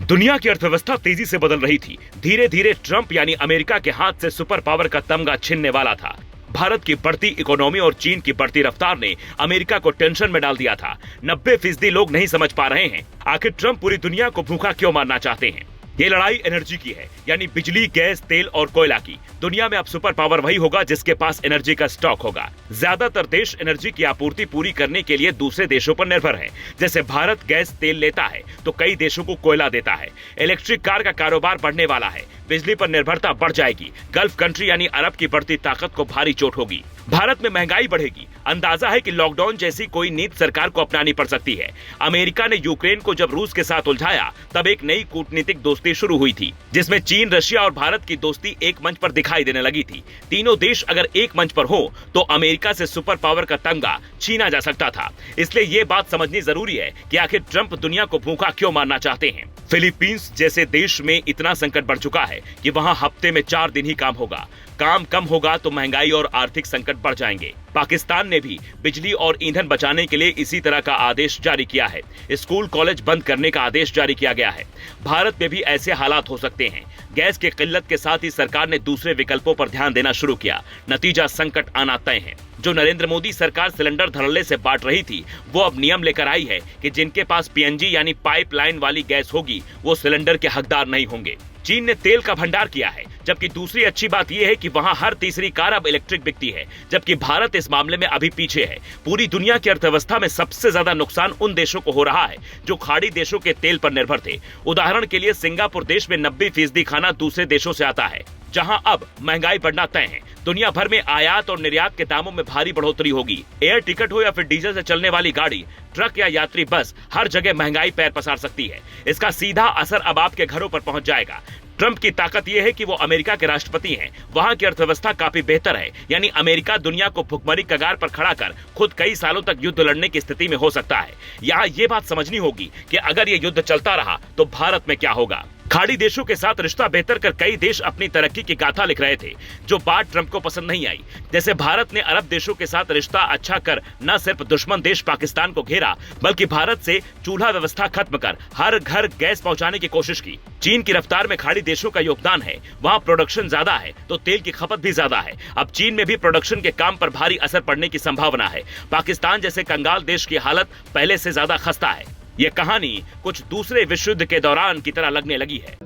दुनिया की अर्थव्यवस्था तेजी से बदल रही थी। धीरे धीरे ट्रंप यानी अमेरिका के हाथ से सुपर पावर का तमगा छिनने वाला था। भारत की बढ़ती इकोनॉमी और चीन की बढ़ती रफ्तार ने अमेरिका को टेंशन में डाल दिया था। 90% लोग नहीं समझ पा रहे हैं आखिर ट्रंप पूरी दुनिया को भूखा क्यों मारना चाहते हैं। ये लड़ाई एनर्जी की है, यानी बिजली, गैस, तेल और कोयला की। दुनिया में अब सुपर पावर वही होगा जिसके पास एनर्जी का स्टॉक होगा। ज्यादातर देश एनर्जी की आपूर्ति पूरी करने के लिए दूसरे देशों पर निर्भर हैं। जैसे भारत गैस तेल लेता है तो कई देशों को कोयला देता है। इलेक्ट्रिक कार का कारोबार बढ़ने वाला है। बिजली पर निर्भरता बढ़ जाएगी। गल्फ कंट्री यानी अरब की बढ़ती ताकत को भारी चोट होगी। भारत में महंगाई बढ़ेगी। अंदाजा है कि लॉकडाउन जैसी कोई नीति सरकार को अपनानी पड़ सकती है। अमेरिका ने यूक्रेन को जब रूस के साथ उलझाया तब एक नई कूटनीतिक दोस्ती शुरू हुई थी, जिसमें चीन, रशिया और भारत की दोस्ती एक मंच पर दिखाई देने लगी थी। तीनों देश अगर एक मंच पर हो तो अमेरिका से सुपर पावर का तमगा छीना जा सकता था। इसलिए ये बात समझनी जरूरी है कि आखिर ट्रंप दुनिया को भूखा क्यों मारना चाहते हैं। फिलीपींस जैसे देश में इतना संकट बढ़ चुका है कि वहां हफ्ते में 4 दिन ही काम होगा। काम कम होगा तो महंगाई और आर्थिक संकट बढ़ जाएंगे। पाकिस्तान ने भी बिजली और ईंधन बचाने के लिए इसी तरह का आदेश जारी किया है। स्कूल कॉलेज बंद करने का आदेश जारी किया गया है। भारत में भी ऐसे हालात हो सकते हैं। गैस की किल्लत के साथ ही सरकार ने दूसरे विकल्पों पर ध्यान देना शुरू किया। नतीजा संकट आना तय है। जो नरेंद्र मोदी सरकार सिलेंडर धड़ल्ले से बांट रही थी, वो अब नियम लेकर आई है कि जिनके पास पीएनजी यानी पाइपलाइन वाली गैस होगी वो सिलेंडर के हकदार नहीं होंगे। चीन ने तेल का भंडार किया है, जबकि दूसरी अच्छी बात यह है कि वहां हर तीसरी कार अब इलेक्ट्रिक बिकती है, जबकि भारत इस मामले में अभी पीछे है। पूरी दुनिया की अर्थव्यवस्था में सबसे ज्यादा नुकसान उन देशों को हो रहा है जो खाड़ी देशों के तेल पर निर्भर थे। उदाहरण के लिए सिंगापुर देश में 90% खाना दूसरे देशों से आता है, जहां अब महंगाई बढ़ना तय है। दुनिया भर में आयात और निर्यात के दामों में भारी बढ़ोतरी होगी। एयर टिकट हो या फिर डीजल से चलने वाली गाड़ी, ट्रक या यात्री बस, हर जगह महंगाई पैर पसार सकती है। इसका सीधा असर अब आपके घरों पर पहुंच जाएगा। ट्रंप की ताकत यह है कि वो अमेरिका के राष्ट्रपति हैं। वहां की अर्थव्यवस्था काफी बेहतर है, यानी अमेरिका दुनिया को भुखमरी कगार पर खड़ा कर खुद कई सालों तक युद्ध लड़ने की स्थिति में हो सकता है। यहाँ ये बात समझनी होगी कि अगर ये युद्ध चलता रहा तो भारत में क्या होगा। खाड़ी देशों के साथ रिश्ता बेहतर कर कई देश अपनी तरक्की की गाथा लिख रहे थे, जो बात ट्रंप को पसंद नहीं आई। जैसे भारत ने अरब देशों के साथ रिश्ता अच्छा कर न सिर्फ दुश्मन देश पाकिस्तान को घेरा, बल्कि भारत से चूल्हा व्यवस्था खत्म कर हर घर गैस पहुंचाने की कोशिश की। चीन की रफ्तार में खाड़ी देशों का योगदान है। वहां प्रोडक्शन ज्यादा है तो तेल की खपत भी ज्यादा है। अब चीन में भी प्रोडक्शन के काम पर भारी असर पड़ने की संभावना है। पाकिस्तान जैसे कंगाल देश की हालत पहले से ज्यादा खस्ता है। ये कहानी कुछ दूसरे विश्व युद्ध के दौरान की तरह लगने लगी है।